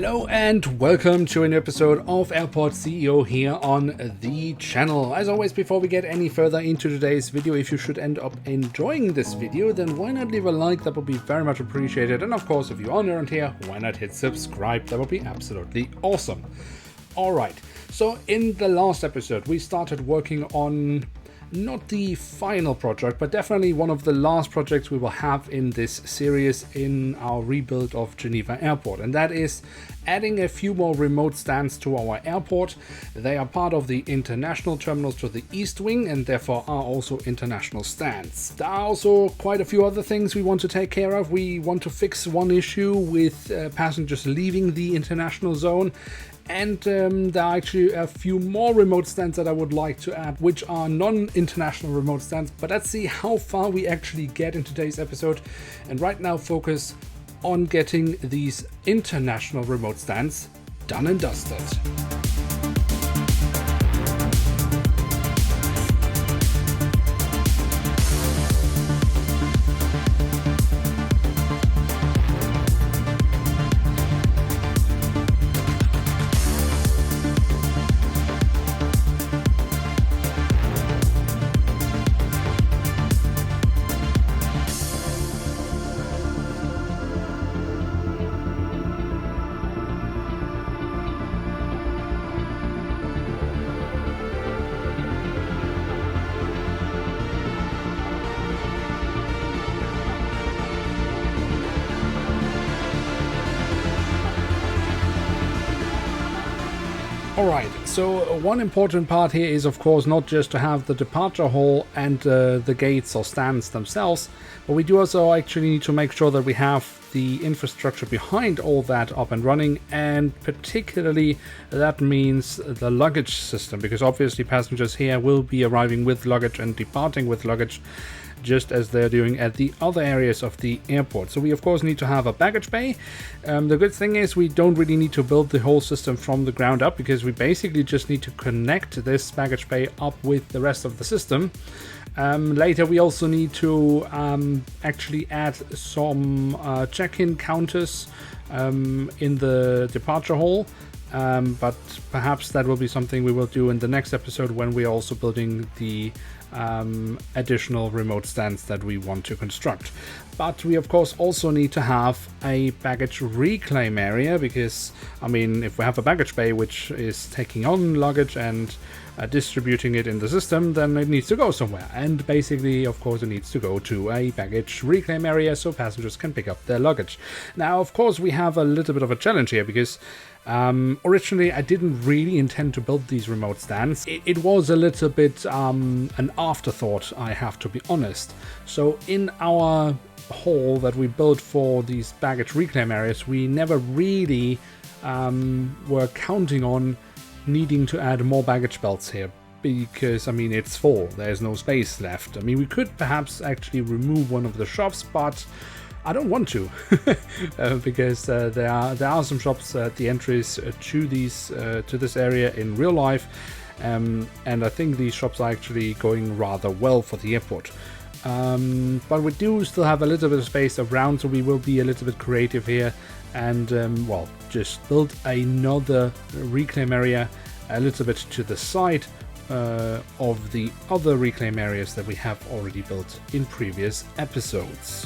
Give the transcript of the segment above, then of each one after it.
Hello and welcome to an episode of Airport CEO here on the channel. As always, before we get any further into today's video, if you should end up enjoying this video, then why not leave a like? That would be very much appreciated. And of course, if you are new around here, why not hit subscribe? That would be absolutely awesome. Alright, so in the last episode, we started working on not the final project, but definitely one of the last projects we will have in this series in our rebuild of Geneva Airport, and that is adding a few more remote stands to our airport. They are part of the international terminals to the east wing and therefore are also international stands. There are also quite a few other things we want to take care of. We want to fix one issue with passengers leaving the international zone. And there are actually a few more remote stands that I would like to add, which are non-international remote stands. But let's see how far we actually get in today's episode. And right now focus on getting these international remote stands done and dusted. Alright, so one important part here is of course not just to have the departure hall and the gates or stands themselves, but we do also actually need to make sure that we have the infrastructure behind all that up and running, and particularly that means the luggage system, because obviously passengers here will be arriving with luggage and departing with luggage, just as they're doing at the other areas of the airport. So we of course need to have a baggage bay. The good thing is we don't really need to build the whole system from the ground up, because we basically just need to connect this baggage bay up with the rest of the system. Later we also need to actually add some check-in counters in the departure hall. But perhaps that will be something we will do in the next episode when we're also building the additional remote stands that we want to construct. But we of course also need to have a baggage reclaim area, because I mean, if we have a baggage bay which is taking on luggage and distributing it in the system, then it needs to go somewhere, and basically of course it needs to go to a baggage reclaim area so passengers can pick up their luggage. Now of course we have a little bit of a challenge here, because originally I didn't really intend to build these remote stands. It was a little bit an afterthought, I have to be honest. So in our hall that we built for these baggage reclaim areas, we never really were counting on needing to add more baggage belts here, because I mean it's full, there's no space left. I mean we could perhaps actually remove one of the shops, but I don't want to because there are some shops at the entries to this area in real life, and I think these shops are actually going rather well for the airport. But we do still have a little bit of space around, so we will be a little bit creative here and well, just build another reclaim area a little bit to the side of the other reclaim areas that we have already built in previous episodes.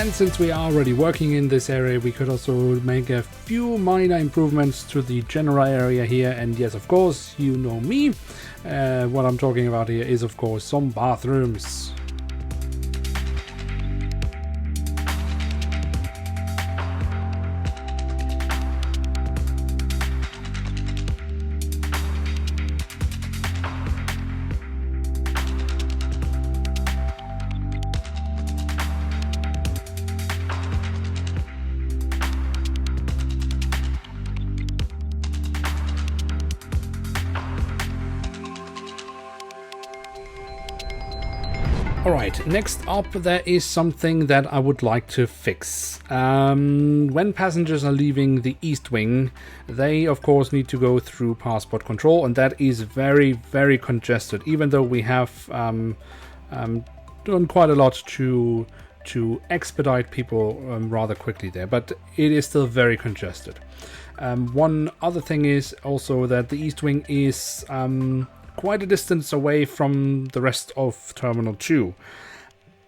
And since we are already working in this area, we could also make a few minor improvements to the general area here. And yes, of course, you know me. What I'm talking about here is, of course, some bathrooms. Alright, next up there is something that I would like to fix. When passengers are leaving the East Wing, they of course need to go through passport control, and that is very, very congested, even though we have done quite a lot to expedite people rather quickly there, but it is still very congested. One other thing is also that the East Wing is quite a distance away from the rest of Terminal 2,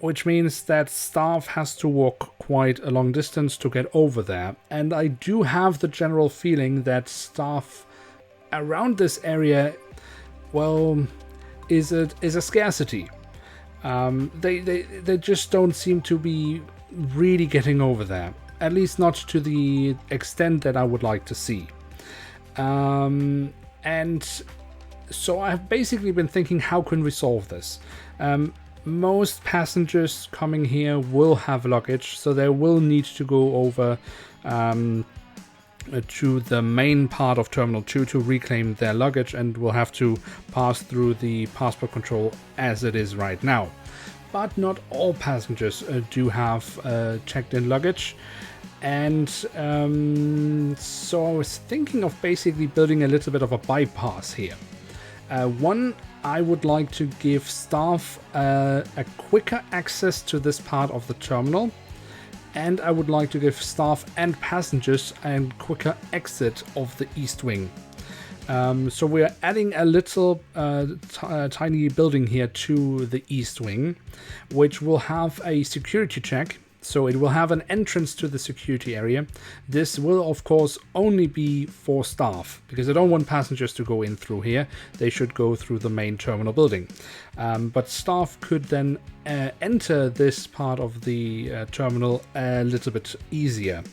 which means that staff has to walk quite a long distance to get over there. And I do have the general feeling that staff around this area, well, is a scarcity. They just don't seem to be really getting over there, at least not to the extent that I would like to see. And so I've basically been thinking, how can we solve this? Most passengers coming here will have luggage, so they will need to go over to the main part of Terminal 2 to reclaim their luggage, and will have to pass through the passport control as it is right now. But not all passengers do have checked-in luggage. And so I was thinking of basically building a little bit of a bypass here. One, I would like to give staff a quicker access to this part of the terminal, and I would like to give staff and passengers a quicker exit of the East Wing. So we are adding a little tiny building here to the East Wing, which will have a security check. So it will have an entrance to the security area. This will, of course, only be for staff, because I don't want passengers to go in through here. They should go through the main terminal building. But staff could then enter this part of the terminal a little bit easier.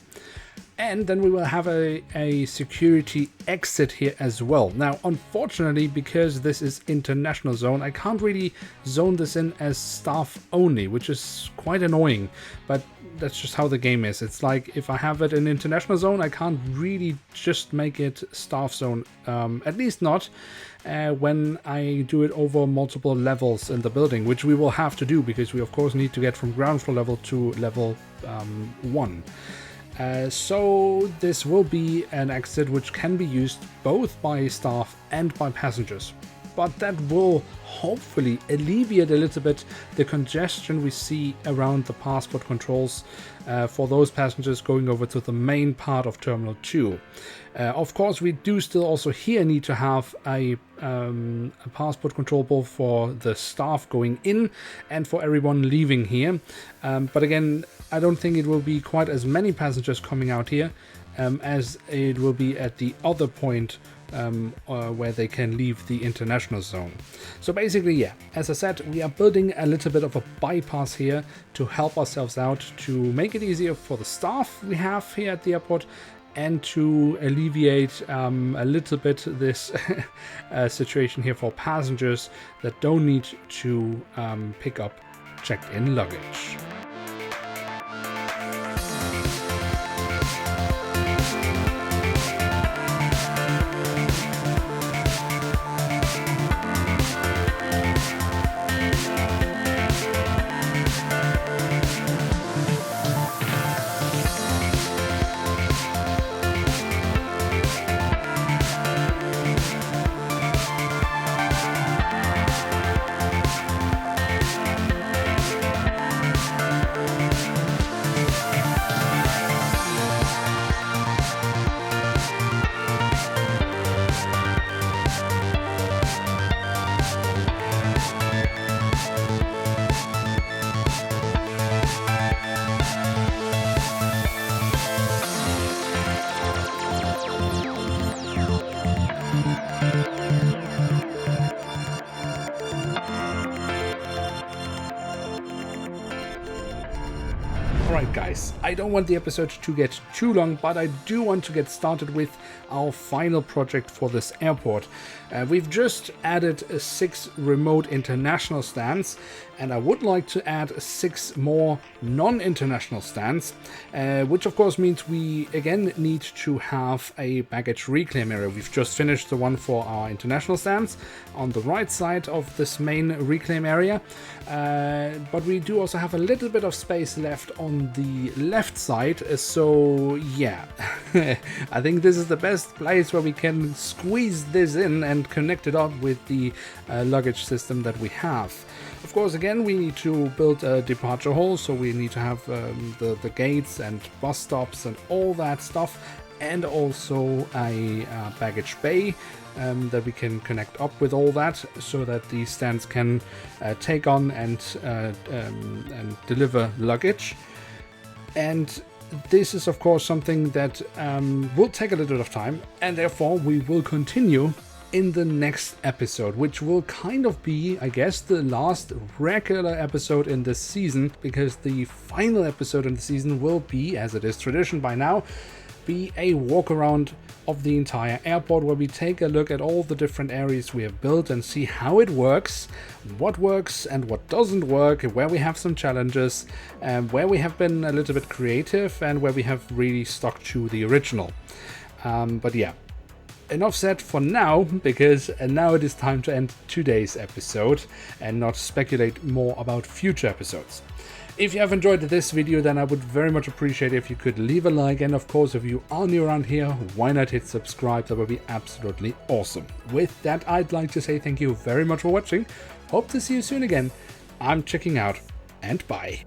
And then we will have a security exit here as well. Now, unfortunately, because this is international zone, I can't really zone this in as staff only, which is quite annoying. But that's just how the game is. It's like, if I have it in international zone, I can't really just make it staff zone. At least not when I do it over multiple levels in the building, which we will have to do, because we of course need to get from ground floor level to level 1. So this will be an exit which can be used both by staff and by passengers. But that will hopefully alleviate a little bit the congestion we see around the passport controls for those passengers going over to the main part of Terminal 2. Of course, we do still also here need to have a passport control both for the staff going in and for everyone leaving here. But again, I don't think it will be quite as many passengers coming out here as it will be at the other point where they can leave the international zone. So basically, yeah, as I said, we are building a little bit of a bypass here to help ourselves out, to make it easier for the staff we have here at the airport, and to alleviate a little bit this situation here for passengers that don't need to pick up checked-in luggage. guys, I don't want the episode to get too long, but I do want to get started with our final project for this airport. We've just added 6 remote international stands, and I would like to add 6 more non-international stands, which of course means we again need to have a baggage reclaim area. We've just finished the one for our international stands on the right side of this main reclaim area, but we do also have a little bit of space left on the left side, so yeah, I think this is the best place where we can squeeze this in and connect it up with the luggage system that we have. Of course, again, we need to build a departure hall, so we need to have the gates and bus stops and all that stuff, and also a baggage bay that we can connect up with all that, so that these stands can take on and deliver luggage. And this is of course something that will take a little bit of time, and therefore we will continue in the next episode, which will kind of be, I guess, the last regular episode in this season, because the final episode in the season will be, as it is tradition by now, be a walk around of the entire airport, where we take a look at all the different areas we have built and see how it works and what doesn't work, where we have some challenges, and where we have been a little bit creative and where we have really stuck to the original. But yeah, enough said for now, because now it is time to end today's episode and not speculate more about future episodes. If you have enjoyed this video, then I would very much appreciate if you could leave a like, and of course, if you are new around here, why not hit subscribe? That would be absolutely awesome. With that, I'd like to say thank you very much for watching. Hope to see you soon again. I'm checking out, and bye.